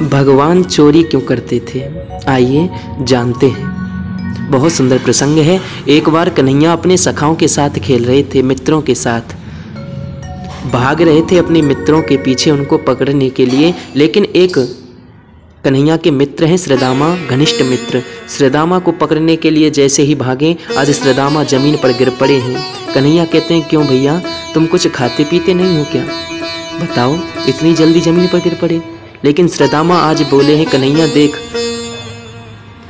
भगवान चोरी क्यों करते थे, आइए जानते हैं। बहुत सुंदर प्रसंग है। एक बार कन्हैया अपने सखाओं के साथ खेल रहे थे, मित्रों के साथ भाग रहे थे अपने मित्रों के पीछे उनको पकड़ने के लिए। लेकिन एक कन्हैया के मित्र हैं श्रीदामा, घनिष्ठ मित्र। श्रीदामा को पकड़ने के लिए जैसे ही भागे, आज श्रीदामा जमीन पर गिर पड़े हैं। कन्हैया कहते हैं, क्यों भैया, तुम कुछ खाते पीते नहीं हो क्या? बताओ, इतनी जल्दी जमीन पर गिर पड़े। लेकिन श्रीदामा आज बोले हैं, कन्हैया देख,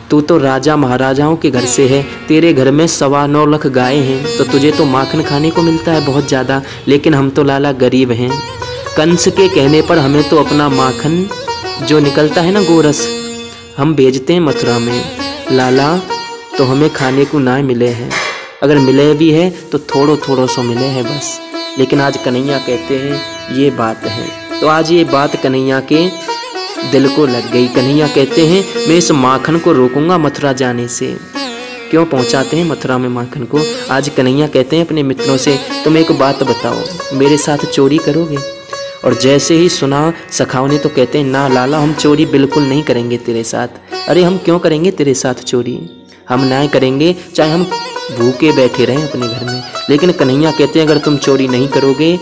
तू तो राजा महाराजाओं के घर से है, तेरे घर में 9.25 लाख गाय हैं, तो तुझे तो माखन खाने को मिलता है बहुत ज़्यादा। लेकिन हम तो लाला गरीब हैं, कंस के कहने पर हमें तो अपना माखन जो निकलता है ना, गोरस, हम भेजते हैं मथुरा में लाला, तो हमें खाने को ना मिले हैं। अगर मिले भी है तो थोड़ो थोड़ो सो मिले हैं बस। लेकिन आज कन्हैया कहते हैं ये बात है। तो आज ये बात कन्हैया के दिल को लग गई। कन्हैया कहते हैं, मैं इस माखन को रोकूंगा मथुरा जाने से। क्यों पहुंचाते हैं मथुरा में माखन को? आज कन्हैया कहते हैं अपने मित्रों से, तुम एक बात बताओ, मेरे साथ चोरी करोगे? और जैसे ही सुना सखाओं ने तो कहते हैं, ना लाला, हम चोरी बिल्कुल नहीं करेंगे तेरे साथ। अरे हम क्यों करेंगे तेरे साथ चोरी? हम ना करेंगे, चाहे हम भूखे बैठे रहें अपने घर में। लेकिन कन्हैया कहते हैं, अगर तुम चोरी नहीं करोगे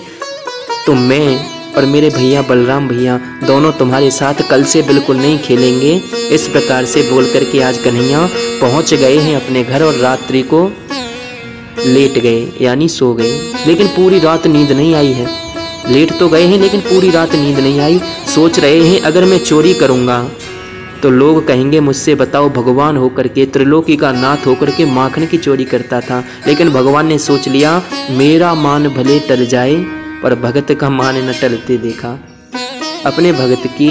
तो मैं और मेरे भैया बलराम भैया दोनों तुम्हारे साथ कल से बिल्कुल नहीं खेलेंगे। इस प्रकार से बोल करके आज कन्हैया पहुंच गए हैं अपने घर और रात्रि को लेट गए, यानी सो गए। लेकिन पूरी रात नींद नहीं आई है। लेट तो गए हैं लेकिन पूरी रात नींद नहीं आई। सोच रहे हैं, अगर मैं चोरी करूंगा तो लोग कहेंगे मुझसे, बताओ, भगवान होकर के, त्रिलोकी का नाथ होकर के माखन की चोरी करता था। लेकिन भगवान ने सोच लिया, मेरा मान भले टल जाए पर भगत का मान न टलते देखा। अपने भगत की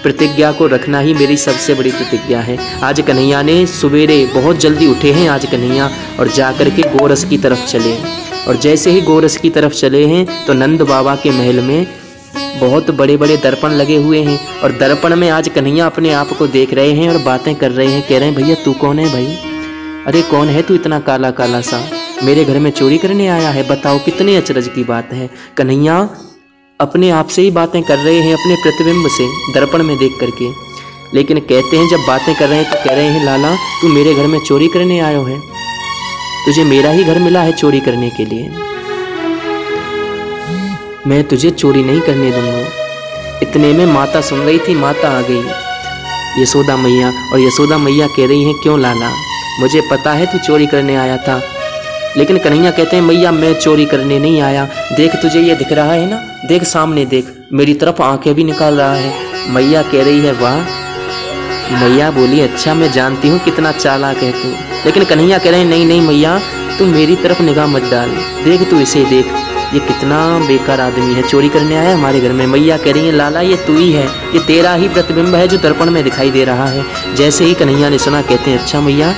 प्रतिज्ञा को रखना ही मेरी सबसे बड़ी प्रतिज्ञा है। आज कन्हैया ने सवेरे बहुत जल्दी उठे हैं आज कन्हैया, और जाकर के गोरस की तरफ चले। और जैसे ही गोरस की तरफ चले हैं तो नंद बाबा के महल में बहुत बड़े बड़े दर्पण लगे हुए हैं। और दर्पण में आज कन्हैया अपने आप को देख रहे हैं और बातें कर रहे हैं। कह रहे हैं, भैया तू कौन है भाई? अरे कौन है तू इतना काला काला सा? मेरे घर में चोरी करने आया है? बताओ, कितने अचरज की बात है। कन्हैया अपने आप से ही बातें कर रहे हैं, अपने प्रतिबिंब से दर्पण में देख करके। लेकिन कहते हैं, जब बातें कर रहे हैं तो कह रहे हैं, लाला तू मेरे घर में चोरी करने आयो है? तुझे मेरा ही घर मिला है चोरी करने के लिए? मैं तुझे चोरी नहीं करने दूंगा। इतने में माता सुन रही थी, माता आ गई, यशोदा मैया। और यशोदा मैया कह रही हैं, क्यों लाला, मुझे पता है तू चोरी करने आया था। लेकिन कन्हैया कहते हैं, मैया मैं चोरी करने नहीं आया। देख, तुझे ये दिख रहा है ना, देख सामने देख, मेरी तरफ आंखें भी निकाल रहा है। मैया कह रही है, वाह। मैया बोली, अच्छा मैं जानती हूँ कितना चालाक है तू। लेकिन कन्हैया कह रहे हैं, नहीं नहीं मैया, तू मेरी तरफ निगाह मत डाल, देख तू इसे देख, ये कितना बेकार आदमी है, चोरी करने आया हमारे घर में। मैया कह रही है, लाला ये तू ही है, ये तेरा ही प्रतिबिंब है जो दर्पण में दिखाई दे रहा है। जैसे ही कन्हैया ने सुना, कहते हैं, अच्छा मैया।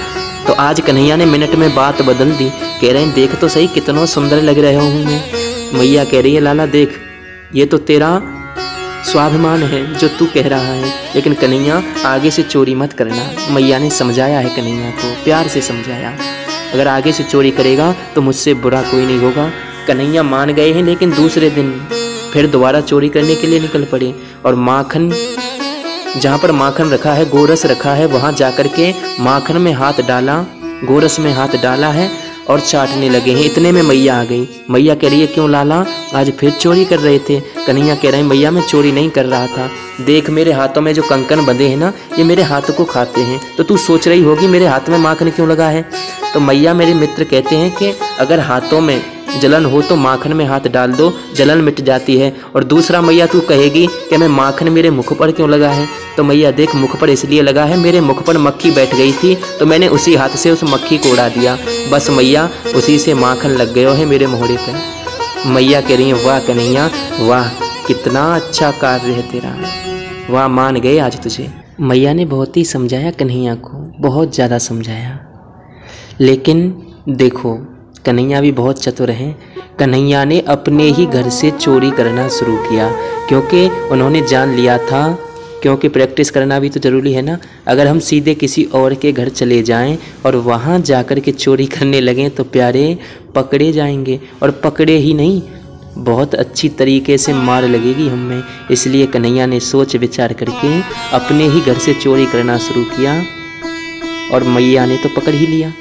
तो आज कन्हैया ने मिनट में बात बदल दी। कह रहे हैं, देख तो सही कितना सुंदर लग रहा हूँ मैं। मैया कह रही है, लाला देख, ये तो तेरा स्वाभिमान है जो तू कह रहा है, लेकिन कन्हैया आगे से चोरी मत करना। मैया ने समझाया है कन्हैया को, प्यार से समझाया, अगर आगे से चोरी करेगा तो मुझसे बुरा कोई नहीं होगा। कन्हैया मान गए हैं। लेकिन दूसरे दिन फिर दोबारा चोरी करने के लिए निकल पड़े। और माखन, जहाँ पर माखन रखा है, गोरस रखा है, वहाँ जाकर के माखन में हाथ डाला, गोरस में हाथ डाला है और चाटने लगे हैं। इतने में मैया आ गई। मैया कह रही है, क्यों लाला, आज फिर चोरी कर रहे थे? कन्हैया कह रहे हैं, मैया मैं चोरी नहीं कर रहा था, देख मेरे हाथों में जो कंकन बंधे हैं ना, ये मेरे हाथ को खाते हैं। तो तू सोच रही होगी मेरे हाथ में माखन क्यों लगा है? तो मैया, मेरे मित्र कहते हैं कि अगर हाथों में जलन हो तो माखन में हाथ डाल दो, जलन मिट जाती है। और दूसरा मैया तू कहेगी कि मैं माखन मेरे मुख पर क्यों लगा है? तो मैया देख, मुख पर इसलिए लगा है, मेरे मुख पर मक्खी बैठ गई थी तो मैंने उसी हाथ से उस मक्खी को उड़ा दिया, बस मैया उसी से माखन लग गया है मेरे मोहरे पर। मैया कह रही है, वाह कन्हैया वाह, कितना अच्छा कार्य है तेरा, वाह, मान गए आज तुझे। मैया ने बहुत ही समझाया कन्हैया को, बहुत ज़्यादा समझाया। लेकिन देखो, कन्हैया भी बहुत चतुर हैं। कन्हैया ने अपने ही घर से चोरी करना शुरू किया, क्योंकि उन्होंने जान लिया था, क्योंकि प्रैक्टिस करना भी तो ज़रूरी है ना। अगर हम सीधे किसी और के घर चले जाएं और वहाँ जाकर के चोरी करने लगें तो प्यारे पकड़े जाएंगे। और पकड़े ही नहीं, बहुत अच्छी तरीके से मार लगेगी हमें। इसलिए कन्हैया ने सोच विचार करके अपने ही घर से चोरी करना शुरू किया और मैया ने तो पकड़ ही लिया।